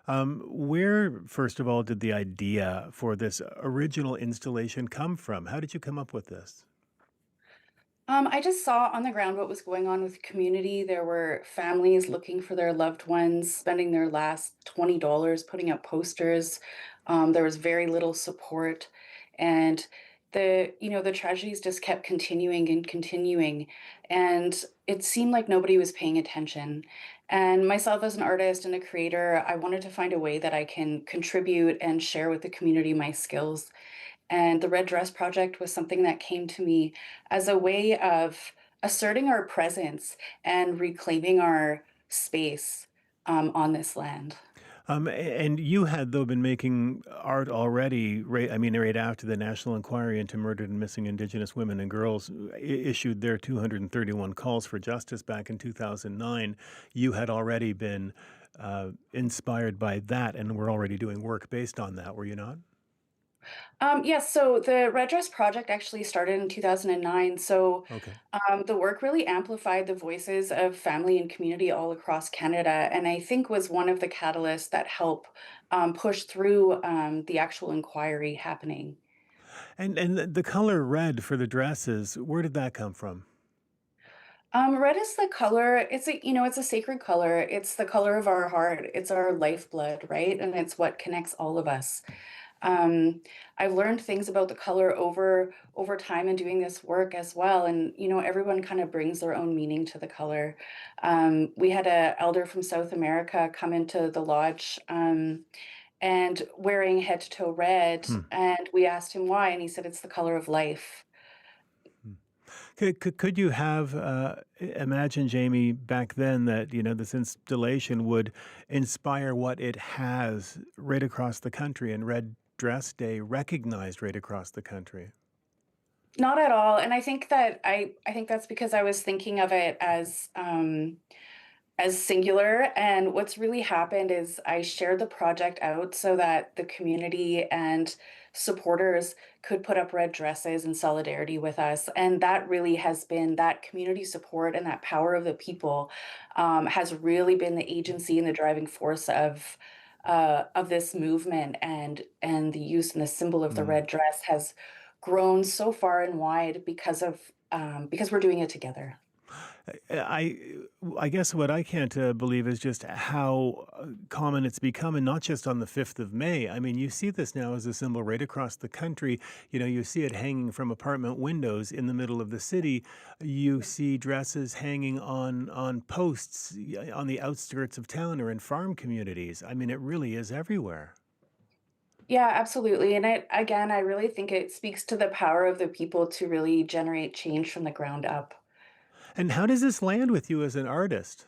Where, first of all, did the idea for this original installation come from? How did you come up with this? I just saw on the ground what was going on with the community. There were families looking for their loved ones, spending their last $20 putting up posters. There was very little support, and the tragedies just kept continuing and continuing, and it seemed like nobody was paying attention. And myself as an artist and a creator, I wanted to find a way that I can contribute and share with the community my skills. And the Red Dress Project was something that came to me as a way of asserting our presence and reclaiming our space on this land. And you had, though, been making art already, right after the National Inquiry into Murdered and Missing Indigenous Women and Girls issued their 231 calls for justice back in 2009. You had already been inspired by that and were already doing work based on that, were you not? Yes, so the Red Dress Project actually started in 2009. So Okay. the work really amplified the voices of family and community all across Canada, and I think was one of the catalysts that help push through the actual inquiry happening. And the color red for the dresses, where did that come from? Red is the color. It's a sacred color. It's the color of our heart. It's our lifeblood, right? And it's what connects all of us. Um, I've learned things about the color over time and doing this work as well. And everyone kind of brings their own meaning to the color. We had a elder from South America come into the lodge and wearing head to toe red, Hmm. and we asked him why, and he said it's the color of life. Hmm. Could you have imagined, Jamie, back then that this installation would inspire what it has right across the country and Red Dress Day recognized right across the country? Not at all, and I think that's because I was thinking of it as singular, and what's really happened is I shared the project out so that the community and supporters could put up red dresses in solidarity with us, and that really has been that community support and that power of the people, has really been the agency and the driving force of this movement, and the use and the symbol of the Mm. red dress has grown so far and wide because we're doing it together. I I guess what I can't believe is just how common it's become, and not just on the 5th of May. I mean, you see this now as a symbol right across the country. You see it hanging from apartment windows in the middle of the city. You see dresses hanging on posts on the outskirts of town or in farm communities. I mean, it really is everywhere. Yeah, absolutely. And I really think it speaks to the power of the people to really generate change from the ground up. And how does this land with you as an artist?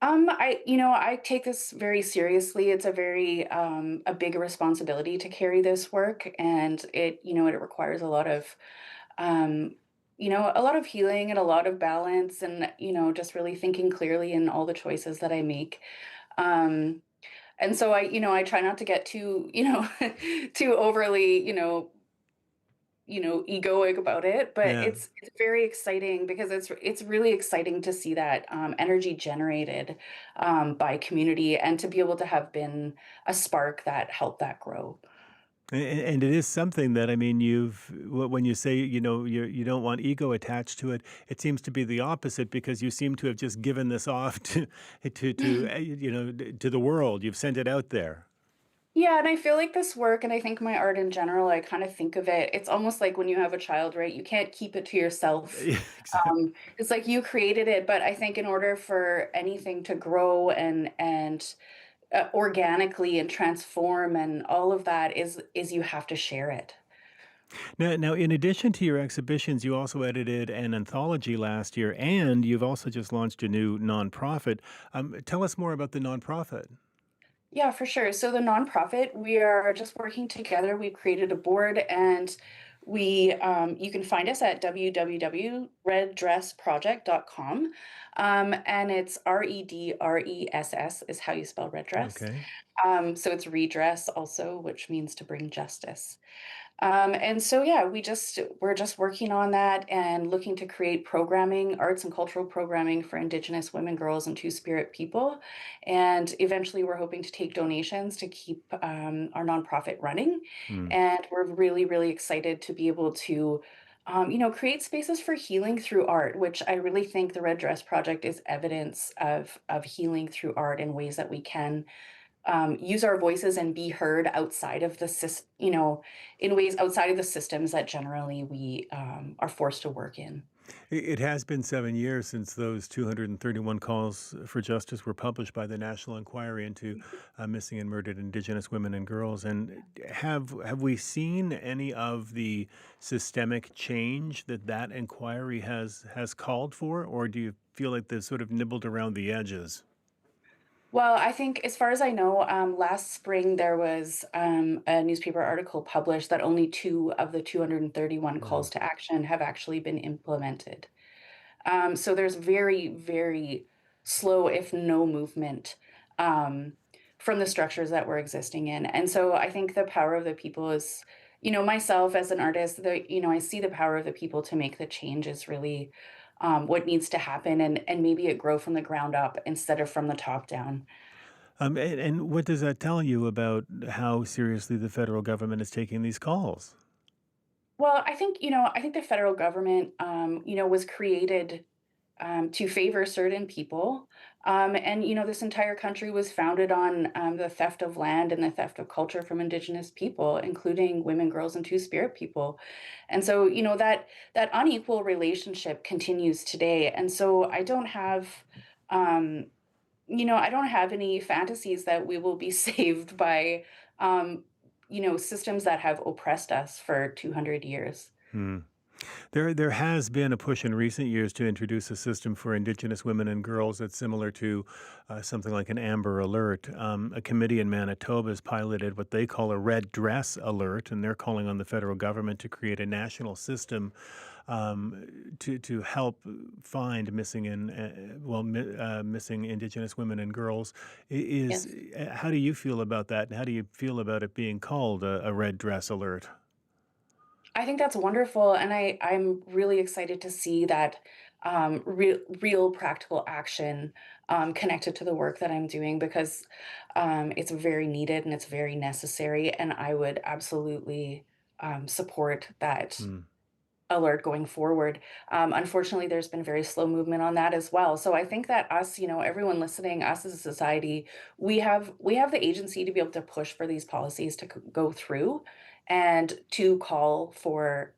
I take this very seriously. It's a big responsibility to carry this work, and it requires um, a lot of healing and a lot of balance, and just really thinking clearly in all the choices that I make. Um, and so I try not to get too, too overly, egoic about it, but Yeah. it's very exciting because it's really exciting to see that energy generated by community and to be able to have been a spark that helped that grow. And it is something that, I mean, when you say, you don't want ego attached to it, it seems to be the opposite because you seem to have just given this off to the world. You've sent it out there. Yeah, and I feel like this work, and I think my art in general, I kind of think of it, it's almost like when you have a child, right? You can't keep it to yourself. Yeah, exactly. It's like you created it, but I think in order for anything to grow and organically and transform and all of that is you have to share it. Now, in addition to your exhibitions, you also edited an anthology last year, and you've also just launched a new nonprofit. Tell us more about the nonprofit. Yeah, for sure. So the nonprofit, we are just working together. We've created a board, and you can find us at www.reddressproject.com. And it's REDRESS is how you spell red dress. Okay. So it's redress also, which means to bring justice. And so, yeah, we're just working on that and looking to create programming, arts and cultural programming for Indigenous women, girls, and Two-Spirit people. And eventually, we're hoping to take donations to keep our nonprofit running. Hmm. And we're really, really excited to be able to, create spaces for healing through art, which I really think the Red Dress Project is evidence of healing through art in ways that we can use our voices and be heard outside of the in ways outside of the systems that generally we are forced to work in. It has been 7 years since those 231 calls for justice were published by the National Inquiry into missing and murdered Indigenous women and girls. And have we seen any of the systemic change that that inquiry has called for, or do you feel like they've sort of nibbled around the edges? Well, I think as far as I know, last spring there was a newspaper article published that only two of the 231 Mm. calls to action have actually been implemented. So there's very, very slow, if no movement, um, from the structures that we're existing in. And so I think the power of the people is, myself as an artist, I see the power of the people to make the change is really what needs to happen, and maybe it grow from the ground up instead of from the top down. And what does that tell you about how seriously the federal government is taking these calls? Well, I think the federal government, was created to favor certain people. And, this entire country was founded on the theft of land and the theft of culture from Indigenous people, including women, girls, and Two-Spirit people. And so, that unequal relationship continues today. And so um, I don't have any fantasies that we will be saved by, systems that have oppressed us for 200 years. Hmm. There has been a push in recent years to introduce a system for Indigenous women and girls that's similar to something like an Amber Alert. A committee in Manitoba has piloted what they call a red dress alert, and they're calling on the federal government to create a national system to help find missing Indigenous women and girls. Yes. How do you feel about that, and how do you feel about it being called a red dress alert? I think that's wonderful, and I'm really excited to see that real practical action connected to the work that I'm doing because it's very needed and it's very necessary, and I would absolutely support that Hmm. alert going forward. Unfortunately, there's been very slow movement on that as well. So I think that us, everyone listening, us as a society, we have the agency to be able to push for these policies to go through and to call for,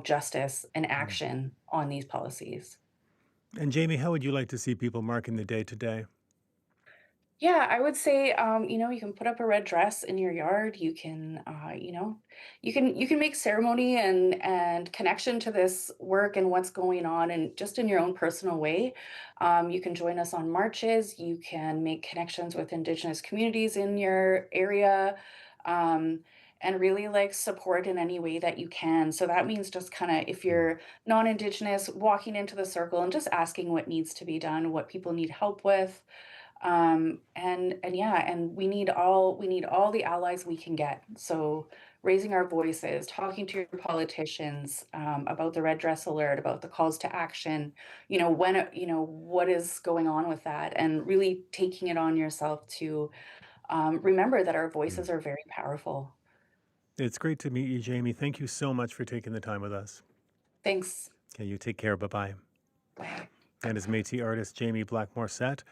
justice and action on these policies. And Jamie, how would you like to see people marking the day today? Yeah, I would say, you can put up a red dress in your yard. You can make ceremony and connection to this work and what's going on, and just in your own personal way. You can join us on marches. You can make connections with Indigenous communities in your area, um, and really like support in any way that you can. So that means just kind of if Mm. you're non-Indigenous, walking into the circle and just asking what needs to be done, what people need help with, and yeah, and we need all the allies we can get. So raising our voices, talking to your politicians about the red dress alert, about the calls to action, what is going on with that, and really taking it on yourself to remember that our Mm. voices are very powerful. It's great to meet you, Jamie. Thank you so much for taking the time with us. Thanks. Okay, you take care. Bye bye. Bye. And as Métis artist Jaime Black-Morsette.